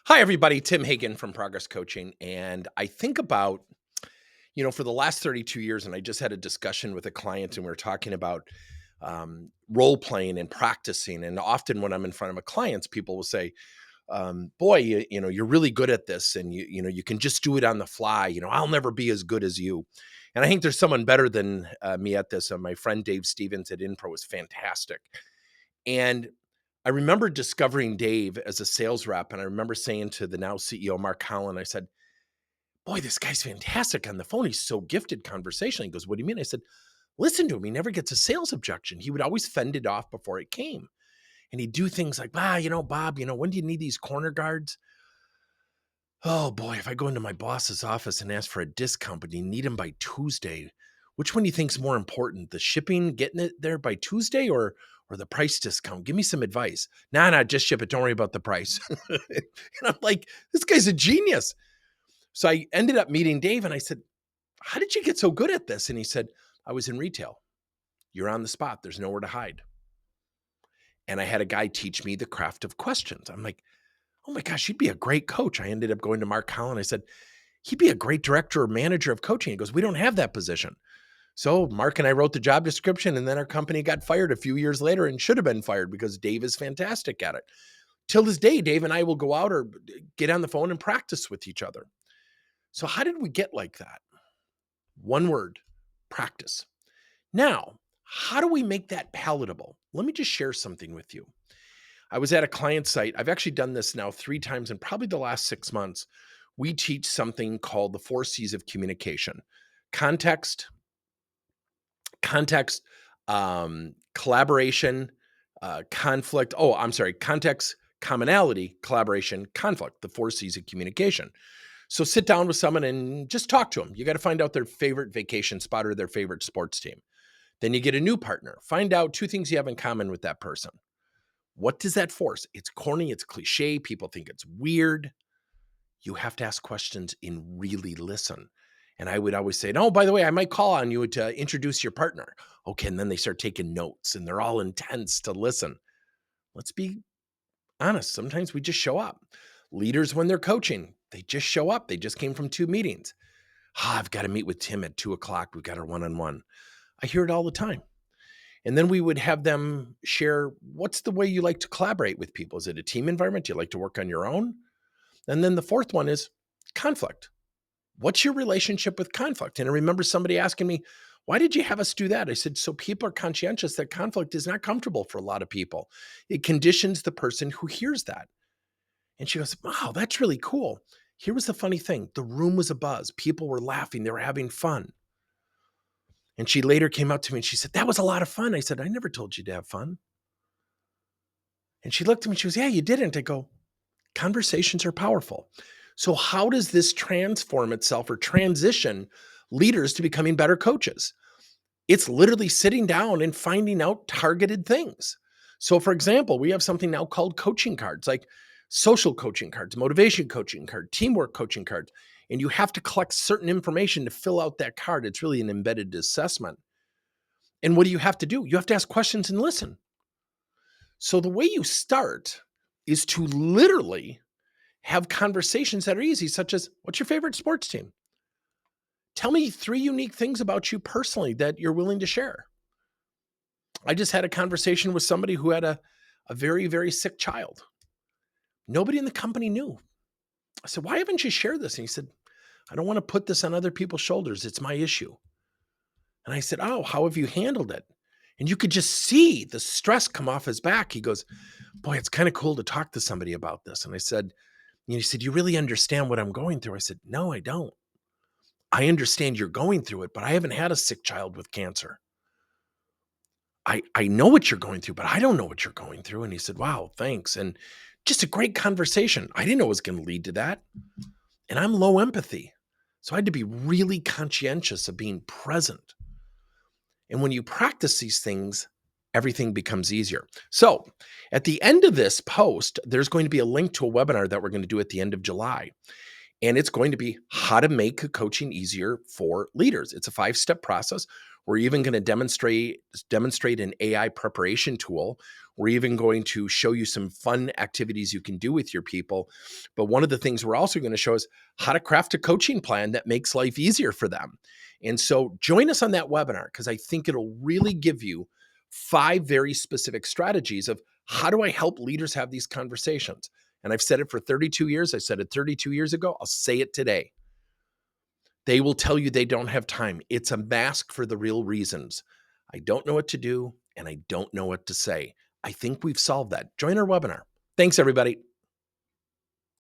Hi, everybody. Tim Hagen from Progress Coaching. And I think about, for the last 32 years, and I just had a discussion with a client and we were talking about role playing and practicing. And often when I'm in front of my clients, people will say, boy, you're really good at this and you can just do it on the fly. I'll never be as good as you. And I think there's someone better than me at this. My friend Dave Stevens at Inpro is fantastic. And I remember discovering Dave as a sales rep, and I remember saying to the now CEO, Mark Holland, I said, boy, this guy's fantastic on the phone. He's so gifted conversationally. He goes, what do you mean? I said, listen to him. He never gets a sales objection. He would always fend it off before it came. And he'd do things like, Bob, when do you need these corner guards? Oh boy, if I go into my boss's office and ask for a discount, but you need them by Tuesday, which one do you think's more important? The shipping, getting it there by Tuesday or the price discount? Give me some advice. Nah, just ship it. Don't worry about the price. And I'm like, this guy's a genius. So I ended up meeting Dave and I said, how did you get so good at this? And he said, I was in retail. You're on the spot. There's nowhere to hide. And I had a guy teach me the craft of questions. I'm like, oh my gosh, you'd be a great coach. I ended up going to Mark Holland. I said, he'd be a great director or manager of coaching. He goes, we don't have that position. So Mark and I wrote the job description, and then our company got fired a few years later and should have been fired because Dave is fantastic at it. Till this day, Dave and I will go out or get on the phone and practice with each other. So how did we get like that? One word, practice. Now, how do we make that palatable? Let me just share something with you. I was at a client site. I've actually done this now 3 times in probably the last 6 months. We teach something called the 4 C's of communication: context, collaboration, conflict. Oh, I'm sorry. Context, commonality, collaboration, conflict, the 4 C's of communication. So sit down with someone and just talk to them. You got to find out their favorite vacation spot or their favorite sports team. Then you get a new partner. Find out 2 things you have in common with that person. What does that force? It's corny, it's cliche, people think it's weird. You have to ask questions and really listen. And I would always say, oh, by the way, I might call on you to introduce your partner. Okay, and then they start taking notes and they're all intense to listen. Let's be honest. Sometimes we just show up. Leaders, when they're coaching, they just show up. They just came from 2 meetings. I've got to meet with Tim at 2:00. We've got our one-on-one. I hear it all the time. And then we would have them share, what's the way you like to collaborate with people? Is it a team environment? Do you like to work on your own? And then the fourth one is conflict. What's your relationship with conflict? And I remember somebody asking me, why did you have us do that? I said, so people are conscientious that conflict is not comfortable for a lot of people. It conditions the person who hears that. And she goes, wow, that's really cool. Here was the funny thing. The room was abuzz. People were laughing. They were having fun. And she later came up to me and she said, that was a lot of fun. I said, I never told you to have fun. And she looked at me and she goes, yeah, you didn't. I go, conversations are powerful. So how does this transform itself or transition leaders to becoming better coaches? It's literally sitting down and finding out targeted things. So for example, we have something now called coaching cards, like social coaching cards, motivation coaching card, teamwork coaching cards. And you have to collect certain information to fill out that card. It's really an embedded assessment. And what do you have to do? You have to ask questions and listen. So the way you start is to literally have conversations that are easy, such as, what's your favorite sports team? Tell me 3 unique things about you personally that you're willing to share. I just had a conversation with somebody who had a very, very sick child. Nobody in the company knew. I said, why haven't you shared this? And he said, I don't want to put this on other people's shoulders. It's my issue. And I said, oh, how have you handled it? And you could just see the stress come off his back. He goes, boy, it's kind of cool to talk to somebody about this. And I said, and he said, you really understand what I'm going through? I said, no, I don't. I understand you're going through it, but I haven't had a sick child with cancer. I know what you're going through, but I don't know what you're going through. And he said, wow, thanks. And just a great conversation. I didn't know it was going to lead to that. And I'm low empathy. So I had to be really conscientious of being present. And when you practice these things, everything becomes easier. So at the end of this post, there's going to be a link to a webinar that we're going to do at the end of July. And it's going to be how to make coaching easier for leaders. It's a 5-step process. We're even going to demonstrate an AI preparation tool. We're even going to show you some fun activities you can do with your people. But one of the things we're also going to show is how to craft a coaching plan that makes life easier for them. And so join us on that webinar, because I think it'll really give you 5 very specific strategies of how do I help leaders have these conversations. And I've said it for 32 years. I said it 32 years ago. I'll say it today. They will tell you they don't have time. It's a mask for the real reasons. I don't know what to do and I don't know what to say. I think we've solved that. Join our webinar. Thanks, everybody.